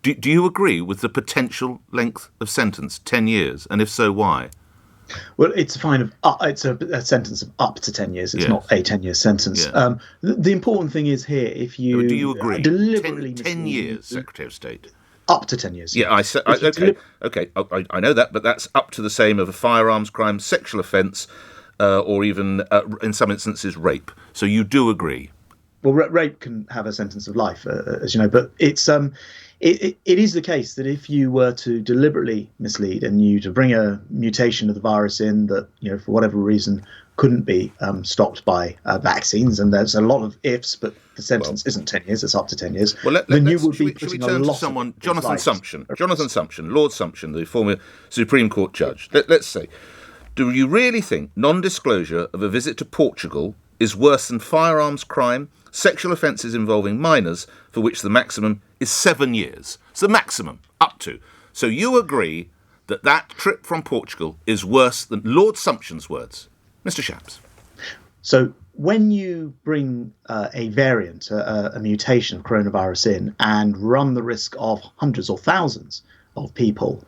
Do you agree with the potential length of sentence, 10 years? And if so, why? Well, it's a fine of it's a sentence of up to 10 years. It's not a 10-year sentence. Yeah. The important thing is here, if you do you agree? deliberately 10 years, Secretary of State. Up to 10 years. Yeah, I know that, but that's up to the same of a firearms crime, sexual offence, or even, in some instances, rape. So you do agree? Well, rape can have a sentence of life, as you know, but it's it is the case that if you were to deliberately mislead and you to bring a mutation of the virus in that, for whatever reason couldn't be stopped by vaccines, and there's a lot of ifs, but the sentence isn't 10 years, it's up to 10 years, then you would be putting a lot of someone, Jonathan Sumption, Lord Sumption, the former Supreme Court judge. Let's say, do you really think non-disclosure of a visit to Portugal is worse than firearms crime, sexual offences involving minors, for which the maximum is 7 years? It's the maximum, up to. So you agree that trip from Portugal is worse than Lord Sumption's words? Mr. Shapps. So when you bring a variant, a mutation of coronavirus in and run the risk of hundreds or thousands of people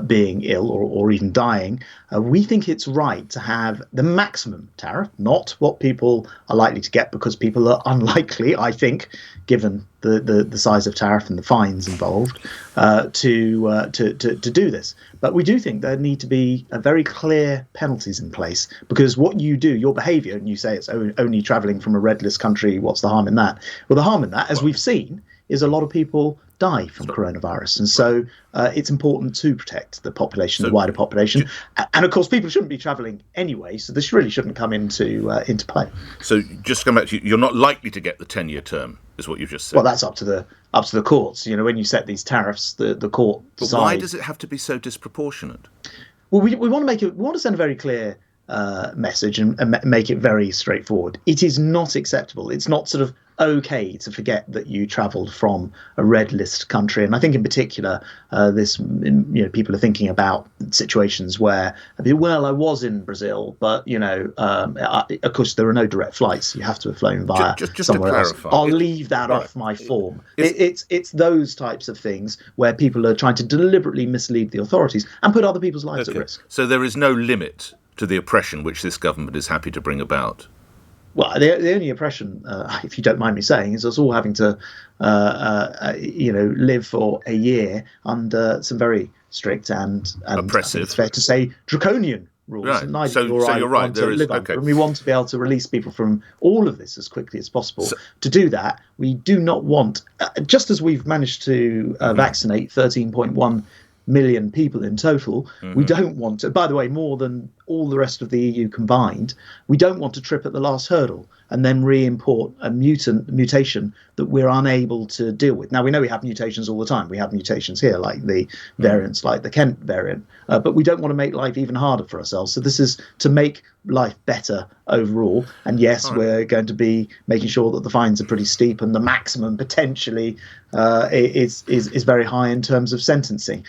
being ill or even dying, we think it's right to have the maximum tariff, not what people are likely to get, because people are unlikely, I think, given the size of tariff and the fines involved, to do this. But we do think there need to be very clear penalties in place, because what you do, your behaviour, and you say it's only travelling from a red list country, what's the harm in that? Well, the harm in that, as we've seen, is a lot of people die from coronavirus. And so it's important to protect the population, the wider population. And of course, people shouldn't be travelling anyway, so this really shouldn't come into play. So just to come back to you're not likely to get the 10-year term, is what you've just said. Well, that's up to the courts. When you set these tariffs, the court decides. But why does it have to be so disproportionate? Well, we want to send a very clear message and make it very straightforward. It is not acceptable. It's not sort of okay to forget that you travelled from a red list country. And I think in particular, people are thinking about situations where, I was in Brazil, but of course there are no direct flights. You have to have flown via just somewhere to clarify, else. I'll leave that off my form. It's those types of things where people are trying to deliberately mislead the authorities and put other people's lives at risk. So there is no limit to the oppression which this government is happy to bring about. Well, the only oppression, if you don't mind me saying, is us all having to, live for a year under some very strict and oppressive, it's fair to say, draconian rules. Right. And so you're right. There is okay. And we want to be able to release people from all of this as quickly as possible. To do that, we do not want, just as we've managed to vaccinate 13.1 million people in total, we don't want to, by the way, more than all the rest of the EU combined, we don't want to trip at the last hurdle and then re-import a mutation that we're unable to deal with. Now, we know we have mutations all the time. We have mutations here, like the variants, like the Kent variant, but we don't want to make life even harder for ourselves. So this is to make life better overall. And yes, we're going to be making sure that the fines are pretty steep and the maximum potentially is very high in terms of sentencing.